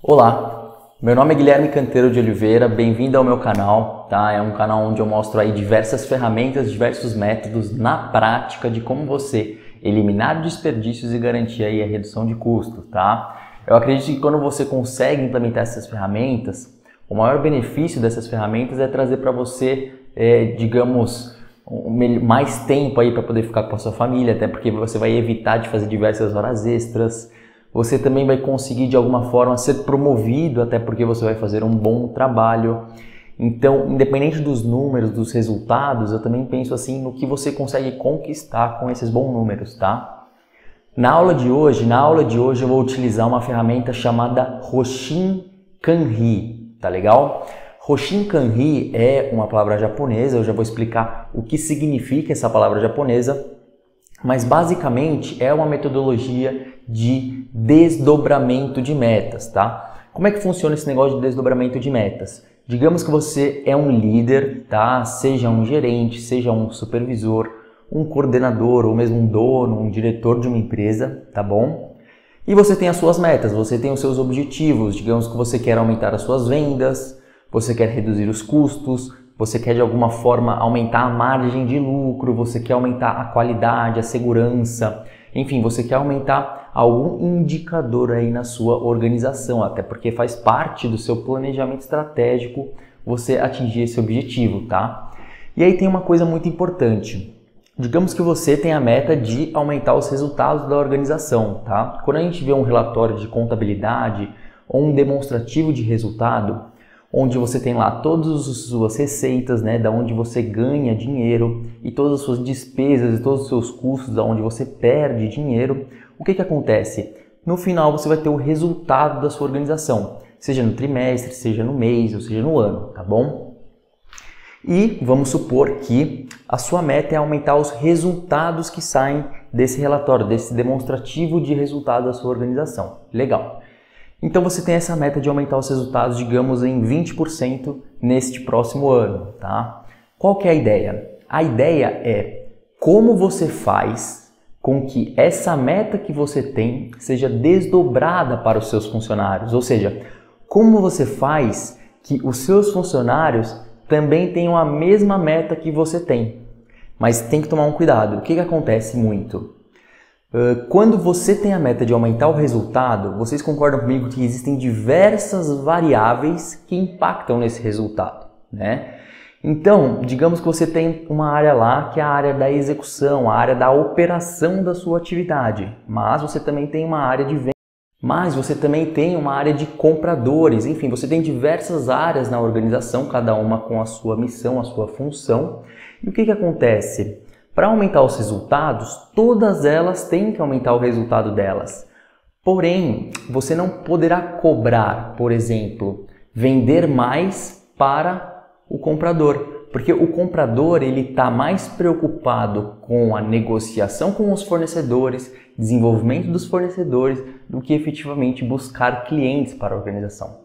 Olá, meu nome é Guilherme Canteiro de Oliveira, bem-vindo ao meu canal, tá? É um canal onde eu mostro aí diversas ferramentas, diversos métodos na prática de como você eliminar desperdícios e garantir aí a redução de custos, tá? Eu acredito que quando você consegue implementar essas ferramentas, o maior benefício dessas ferramentas é trazer para você, digamos, mais tempo aí para poder ficar com a sua família, até porque você vai evitar de fazer diversas horas extras. Você também vai conseguir de alguma forma ser promovido, até porque você vai fazer um bom trabalho. Então, independente dos números, dos resultados, eu também penso assim no que você consegue conquistar com esses bons números, tá? Na aula de hoje eu vou utilizar uma ferramenta chamada Hoshin Kanri, tá legal? Hoshin Kanri é uma palavra japonesa, eu já vou explicar o que significa essa palavra japonesa, mas basicamente é uma metodologia de desdobramento de metas, tá? Como é que funciona esse negócio de desdobramento de metas? Digamos que você é um líder, tá? Seja um gerente, seja um supervisor, um coordenador ou mesmo um dono, um diretor de uma empresa, tá bom? E você tem as suas metas, você tem os seus objetivos, digamos que você quer aumentar as suas vendas, você quer reduzir os custos, você quer de alguma forma aumentar a margem de lucro, você quer aumentar a qualidade, a segurança, enfim, você quer aumentar algum indicador aí na sua organização, até porque faz parte do seu planejamento estratégico você atingir esse objetivo, tá? E aí tem uma coisa muito importante. Digamos que você tem a meta de aumentar os resultados da organização, tá? Quando a gente vê um relatório de contabilidade ou um demonstrativo de resultado, onde você tem lá todas as suas receitas, né, da onde você ganha dinheiro e todas as suas despesas e todos os seus custos, da onde você perde dinheiro, o que acontece? No final você vai ter o resultado da sua organização, seja no trimestre, seja no mês ou seja no ano, tá bom? E vamos supor que a sua meta é aumentar os resultados que saem desse relatório, desse demonstrativo de resultado da sua organização. Legal! Então você tem essa meta de aumentar os resultados, digamos, em 20% neste próximo ano, tá? Qual que é a ideia? A ideia é como você faz com que essa meta que você tem seja desdobrada para os seus funcionários, ou seja, como você faz que os seus funcionários também tenham a mesma meta que você tem. Mas tem que tomar um cuidado. O que acontece muito? Quando você tem a meta de aumentar o resultado, vocês concordam comigo que existem diversas variáveis que impactam nesse resultado, né? Então, digamos que você tem uma área lá que é a área da execução, a área da operação da sua atividade, mas você também tem uma área de venda, mas você também tem uma área de compradores, enfim, você tem diversas áreas na organização, cada uma com a sua missão, a sua função. E o que acontece? Para aumentar os resultados, todas elas têm que aumentar o resultado delas. Porém, você não poderá cobrar, por exemplo, vender mais para o comprador. Porque o comprador está mais preocupado com a negociação com os fornecedores, desenvolvimento dos fornecedores, do que efetivamente buscar clientes para a organização.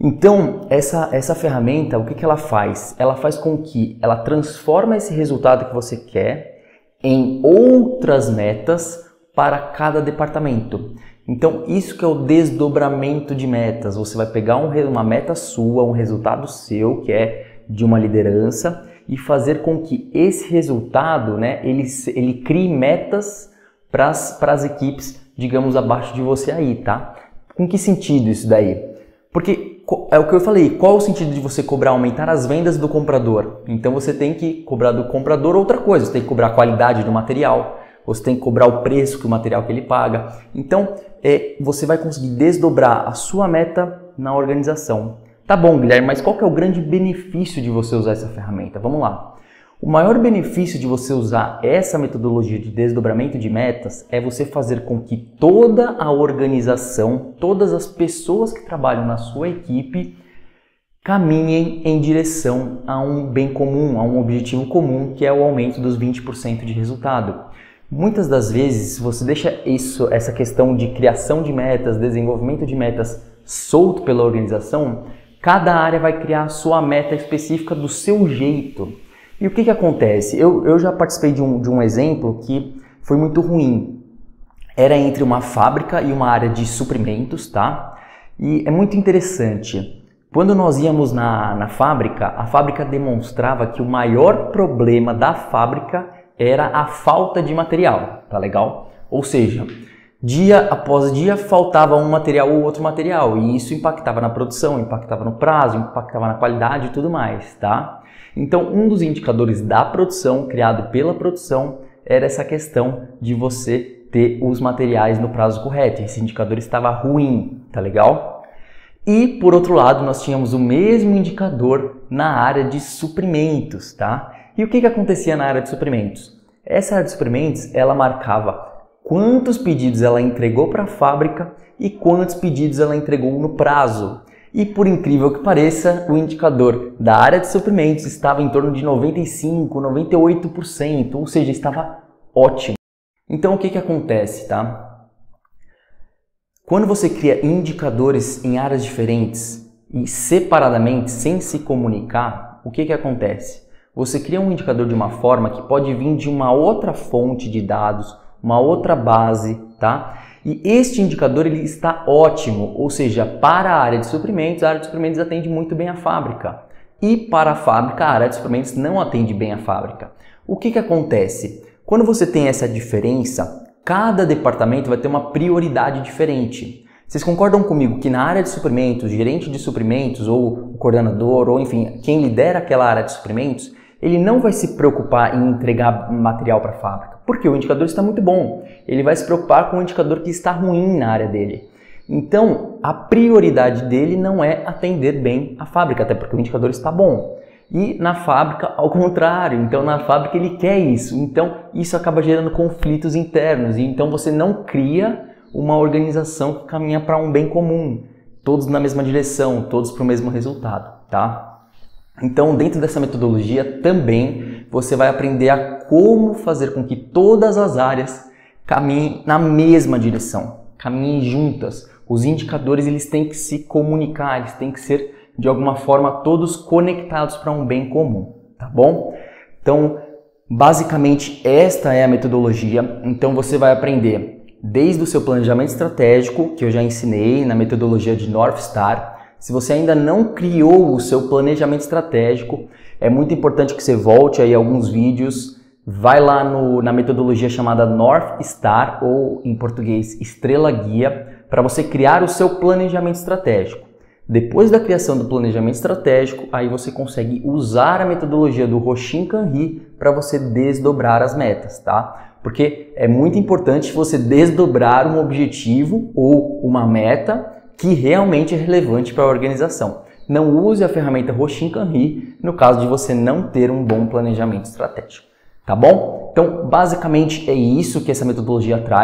Então, essa ferramenta, o que ela faz? Ela faz com que ela transforma esse resultado que você quer em outras metas para cada departamento. Então, isso que é o desdobramento de metas. Você vai pegar uma meta sua, um resultado seu, que é de uma liderança, e fazer com que esse resultado, né, ele crie metas para as equipes, digamos, abaixo de você aí, tá? Com que sentido isso daí? Porque é o que eu falei, qual o sentido de você cobrar, aumentar as vendas do comprador? Então você tem que cobrar do comprador outra coisa, você tem que cobrar a qualidade do material, você tem que cobrar o preço que o material que ele paga. Então você vai conseguir desdobrar a sua meta na organização. Tá bom, Guilherme, mas qual que é o grande benefício de você usar essa ferramenta? Vamos lá. O maior benefício de você usar essa metodologia de desdobramento de metas é você fazer com que toda a organização, todas as pessoas que trabalham na sua equipe caminhem em direção a um bem comum, a um objetivo comum, que é o aumento dos 20% de resultado. Muitas das vezes, se você deixa essa questão de criação de metas, desenvolvimento de metas solto pela organização, cada área vai criar a sua meta específica do seu jeito. E o que acontece? Eu já participei de um exemplo que foi muito ruim. Era entre uma fábrica e uma área de suprimentos, tá? E é muito interessante. Quando nós íamos na fábrica, a fábrica demonstrava que o maior problema da fábrica era a falta de material, tá legal? Ou seja, dia após dia faltava um material ou outro material, e isso impactava na produção, impactava no prazo, impactava na qualidade e tudo mais, tá? Então, um dos indicadores da produção, criado pela produção, era essa questão de você ter os materiais no prazo correto. Esse indicador estava ruim, tá legal? E, por outro lado, nós tínhamos o mesmo indicador na área de suprimentos, tá? E o que acontecia na área de suprimentos? Essa área de suprimentos, ela marcava quantos pedidos ela entregou para a fábrica e quantos pedidos ela entregou no prazo. E, por incrível que pareça, o indicador da área de suprimentos estava em torno de 95%, 98%, ou seja, estava ótimo. Então, o que acontece, tá? Quando você cria indicadores em áreas diferentes e separadamente, sem se comunicar, o que acontece? Você cria um indicador de uma forma que pode vir de uma outra fonte de dados, uma outra base, tá? E este indicador ele está ótimo, ou seja, para a área de suprimentos, a área de suprimentos atende muito bem a fábrica. E para a fábrica, a área de suprimentos não atende bem a fábrica. O que acontece? Quando você tem essa diferença, cada departamento vai ter uma prioridade diferente. Vocês concordam comigo que na área de suprimentos, o gerente de suprimentos ou o coordenador, ou enfim, quem lidera aquela área de suprimentos, ele não vai se preocupar em entregar material para a fábrica, porque o indicador está muito bom. Ele vai se preocupar com o indicador que está ruim na área dele. Então, a prioridade dele não é atender bem a fábrica, até porque o indicador está bom. E na fábrica, ao contrário, então na fábrica ele quer isso, então isso acaba gerando conflitos internos, e então você não cria uma organização que caminha para um bem comum, todos na mesma direção, todos para o mesmo resultado, tá? Então dentro dessa metodologia também você vai aprender a como fazer com que todas as áreas caminhem na mesma direção, caminhem juntas. Os indicadores eles têm que se comunicar, eles têm que ser de alguma forma todos conectados para um bem comum, tá bom? Então, basicamente esta é a metodologia. Então você vai aprender desde o seu planejamento estratégico, que eu já ensinei na metodologia de North Star. Se você ainda não criou o seu planejamento estratégico, é muito importante que você volte aí a alguns vídeos, vai lá na metodologia chamada North Star, ou em português Estrela Guia, para você criar o seu planejamento estratégico. Depois da criação do planejamento estratégico, aí você consegue usar a metodologia do Roshin-Kanri para você desdobrar as metas, tá? Porque é muito importante você desdobrar um objetivo ou uma meta que realmente é relevante para a organização. Não use a ferramenta Roshin-Kanri no caso de você não ter um bom planejamento estratégico, tá bom? Então, basicamente é isso que essa metodologia traz.